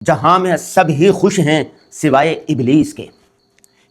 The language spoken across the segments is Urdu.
جہاں میں سب ہی خوش ہیں سوائے ابلیس کے۔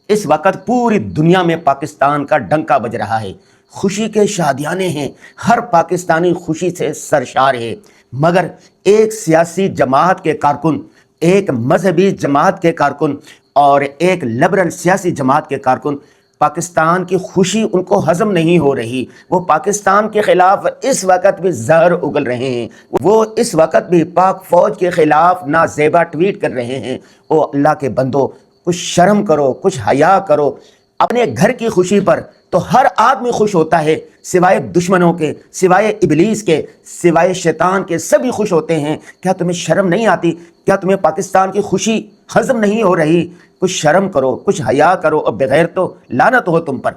اس وقت پوری دنیا میں پاکستان کا ڈنکا بج رہا ہے، خوشی کے شادیانے ہیں، ہر پاکستانی خوشی سے سرشار ہے، مگر ایک سیاسی جماعت کے کارکن، ایک مذہبی جماعت کے کارکن اور ایک لبرل سیاسی جماعت کے کارکن، پاکستان کی خوشی ان کو ہضم نہیں ہو رہی۔ وہ پاکستان کے خلاف اس وقت بھی زہر اگل رہے ہیں، وہ اس وقت بھی پاک فوج کے خلاف نازیبا ٹویٹ کر رہے ہیں۔ او اللہ کے بندو، کچھ شرم کرو، کچھ حیا کرو۔ اپنے گھر کی خوشی پر تو ہر آدمی خوش ہوتا ہے، سوائے دشمنوں کے، سوائے ابلیس کے، سوائے شیطان کے، سبھی خوش ہوتے ہیں۔ کیا تمہیں شرم نہیں آتی؟ کیا تمہیں پاکستان کی خوشی ہضم نہیں ہو رہی؟ کچھ شرم کرو، کچھ حیا کرو، اور بغیر تو لعنت ہو تم پر۔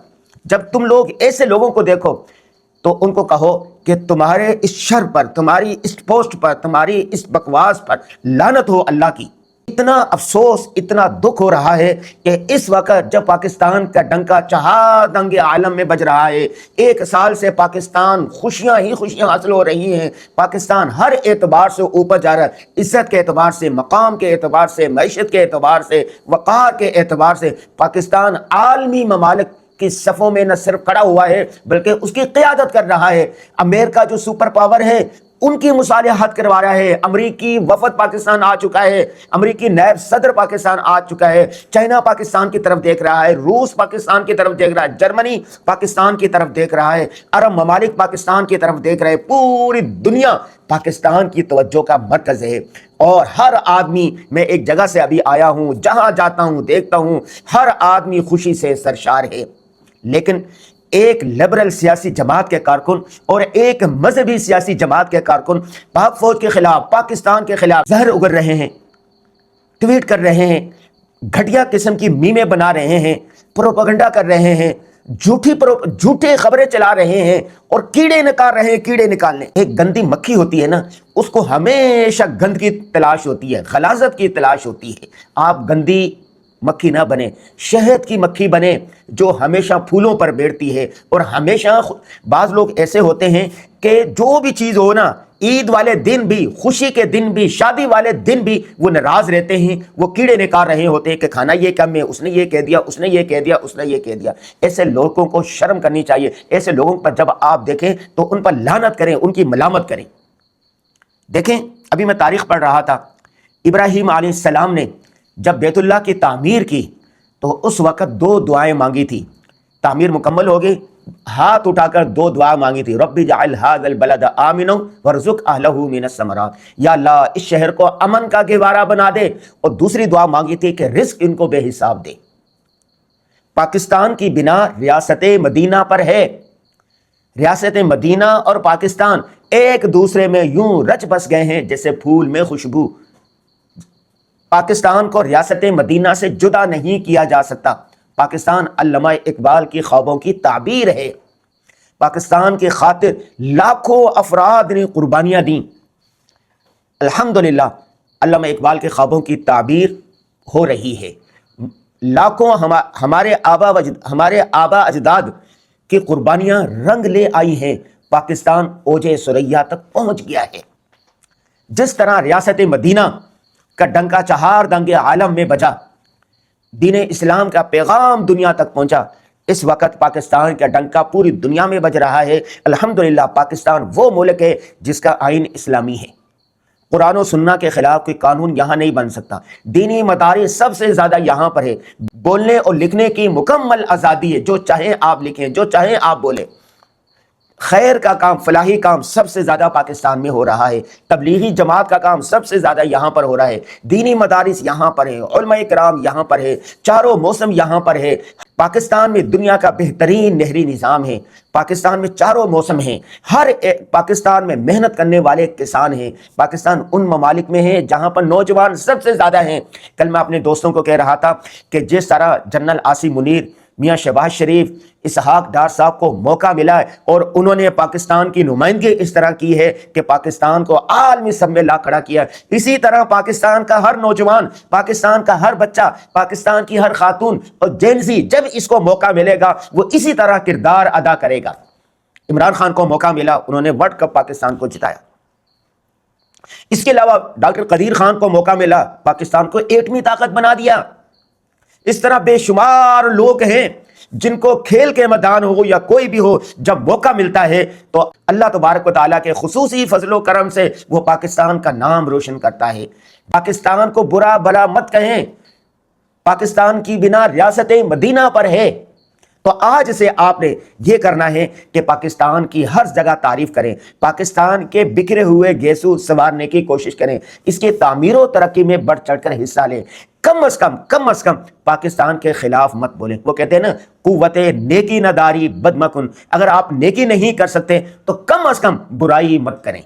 جب تم لوگ ایسے لوگوں کو دیکھو تو ان کو کہو کہ تمہارے اس شر پر، تمہاری اس پوسٹ پر، تمہاری اس بکواس پر لعنت ہو اللہ کی۔ اتنا افسوس، اتنا دکھ ہو رہا ہے کہ اس وقت جب پاکستان کا ڈنکا چہاردنگ عالم میں بج رہا ہے، ایک سال سے پاکستان خوشیاں ہی خوشیاں حاصل ہو رہی ہیں، پاکستان ہر اعتبار سے اوپر جا رہا ہے، عزت کے اعتبار سے، مقام کے اعتبار سے، معیشت کے اعتبار سے، وقار کے اعتبار سے پاکستان عالمی ممالک کی صفوں میں نہ صرف کھڑا ہوا ہے بلکہ اس کی قیادت کر رہا ہے۔ امریکہ جو سپر پاور ہے ان کی مصالحت کروا رہا ہے، امریکی وفد پاکستان آ چکا ہے، امریکی نائب صدر پاکستان آ چکا ہے، چائنا پاکستان کی طرف دیکھ رہا ہے، روس پاکستان کی طرف دیکھ رہا ہے، جرمنی پاکستان کی طرف دیکھ رہا ہے، عرب ممالک پاکستان کی طرف دیکھ رہے ہیں، پوری دنیا پاکستان کی توجہ کا مرکز ہے۔ اور ہر آدمی، میں ایک جگہ سے ابھی آیا ہوں، جہاں جاتا ہوں دیکھتا ہوں ہر آدمی خوشی سے سرشار ہے، لیکن ایک لبرل سیاسی جماعت کے کارکن اور ایک مذہبی سیاسی جماعت کے کارکن پاک فوج کے خلاف، پاکستان کے خلاف زہر اگل رہے ہیں، ٹویٹ کر رہے ہیں، گھٹیا قسم کی میمیں بنا رہے ہیں، پروپیگنڈا کر رہے ہیں، جھوٹے خبریں چلا رہے ہیں اور کیڑے نکال رہے ہیں۔ کیڑے نکالنے، ایک گندی مکھی ہوتی ہے نا، اس کو ہمیشہ گند کی تلاش ہوتی ہے، غلاظت کی تلاش ہوتی ہے۔ آپ گندی مکھی نہ بنے، شہد کی مکھی بنے جو ہمیشہ پھولوں پر بیٹھتی ہے۔ اور ہمیشہ بعض لوگ ایسے ہوتے ہیں کہ جو بھی چیز ہو نا، عید والے دن بھی، خوشی کے دن بھی، شادی والے دن بھی وہ ناراض رہتے ہیں، وہ کیڑے نکال رہے ہوتے ہیں کہ کھانا یہ کم ہے، اس نے یہ کہہ دیا، اس نے یہ کہہ دیا، اس نے یہ کہہ دیا۔ ایسے لوگوں کو شرم کرنی چاہیے۔ ایسے لوگوں پر جب آپ دیکھیں تو ان پر لعنت کریں، ان کی ملامت کریں۔ دیکھیں، ابھی میں تاریخ پڑھ رہا تھا، ابراہیم علیہ السلام نے جب بیت اللہ کی تعمیر کی تو اس وقت دو دعائیں مانگی تھی۔ تعمیر مکمل ہو گئی، ہاتھ اٹھا کر دو دعا مانگی تھی، رب اجعل ھذا البلد آمنا وارزق اہلہ من الثمرات، یا اللہ اس شہر کو امن کا گہوارہ بنا دے۔ اور دوسری دعا مانگی تھی کہ رزق ان کو بے حساب دے۔ پاکستان کی بنا ریاست مدینہ پر ہے۔ ریاست مدینہ اور پاکستان ایک دوسرے میں یوں رچ بس گئے ہیں جیسے پھول میں خوشبو۔ پاکستان کو ریاست مدینہ سے جدا نہیں کیا جا سکتا۔ پاکستان علامہ اقبال کی خوابوں کی تعبیر ہے۔ پاکستان کی خاطر لاکھوں افراد نے قربانیاں دیں۔ الحمدللہ علامہ اقبال کے خوابوں کی تعبیر ہو رہی ہے۔ لاکھوں ہمارے آبا اجداد کی قربانیاں رنگ لے آئی ہیں۔ پاکستان اوج ثریا تک پہنچ گیا ہے۔ جس طرح ریاست مدینہ کا ڈنکا چہاردنگ عالم میں بجا، دین اسلام کا پیغام دنیا تک پہنچا، اس وقت پاکستان کا ڈنکا پوری دنیا میں بج رہا ہے۔ الحمدللہ پاکستان وہ ملک ہے جس کا آئین اسلامی ہے۔ قرآن و سنہ کے خلاف کوئی قانون یہاں نہیں بن سکتا۔ دینی مدارس سب سے زیادہ یہاں پر ہے۔ بولنے اور لکھنے کی مکمل آزادی ہے، جو چاہیں آپ لکھیں، جو چاہیں آپ بولیں۔ خیر کا کام، فلاحی کام سب سے زیادہ پاکستان میں ہو رہا ہے۔ تبلیغی جماعت کا کام سب سے زیادہ یہاں پر ہو رہا ہے۔ دینی مدارس یہاں پر ہیں، علماء کرام یہاں پر ہے، چاروں موسم یہاں پر ہے۔ پاکستان میں دنیا کا بہترین نہری نظام ہے۔ پاکستان میں چاروں موسم ہیں۔ پاکستان میں محنت کرنے والے کسان ہیں۔ پاکستان ان ممالک میں ہے جہاں پر نوجوان سب سے زیادہ ہیں۔ کل میں اپنے دوستوں کو کہہ رہا تھا کہ جس طرح جنرل عاصم منیر، میاں شہباز شریف، اسحاق ڈار صاحب کو موقع ملا ہے اور انہوں نے پاکستان کی نمائندگی اس طرح کی ہے کہ پاکستان کو عالمی سب میں لا کھڑا کیا، اسی طرح پاکستان کا ہر نوجوان، پاکستان کا ہر بچہ، پاکستان کی ہر خاتون اور جینزی جب اس کو موقع ملے گا وہ اسی طرح کردار ادا کرے گا۔ عمران خان کو موقع ملا، انہوں نے ورلڈ کپ پاکستان کو جتایا۔ اس کے علاوہ ڈاکٹر قدیر خان کو موقع ملا، پاکستان کو ایٹمی طاقت بنا دیا۔ اس طرح بے شمار لوگ ہیں جن کو کھیل کے میدان ہو یا کوئی بھی ہو، جب موقع ملتا ہے تو اللہ تبارک و تعالیٰ کے خصوصی فضل و کرم سے وہ پاکستان کا نام روشن کرتا ہے۔ پاکستان کو برا بھلا مت کہیں، پاکستان کی بنا ریاست مدینہ پر ہے۔ تو آج سے آپ نے یہ کرنا ہے کہ پاکستان کی ہر جگہ تعریف کریں، پاکستان کے بکھرے ہوئے گیسو سنوارنے کی کوشش کریں، اس کے تعمیر و ترقی میں بڑھ چڑھ کر حصہ لیں۔ کم از کم پاکستان کے خلاف مت بولیں۔ وہ کہتے ہیں نا، قوت نیکی نہ داری بد مکن، اگر آپ نیکی نہیں کر سکتے تو کم از کم برائی مت کریں۔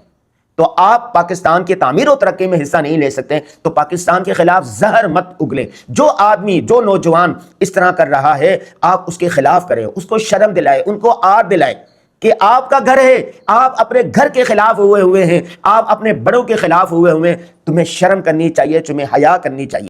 تو آپ پاکستان کی تعمیر و ترقی میں حصہ نہیں لے سکتے تو پاکستان کے خلاف زہر مت اگلیں۔ جو آدمی، جو نوجوان اس طرح کر رہا ہے، آپ اس کے خلاف کریں، اس کو شرم دلائیں، ان کو آر دلائیں کہ آپ کا گھر ہے، آپ اپنے گھر کے خلاف ہوئے ہیں، آپ اپنے بڑوں کے خلاف ہوئے ہیں، تمہیں شرم کرنی چاہیے، تمہیں حیا کرنی چاہیے۔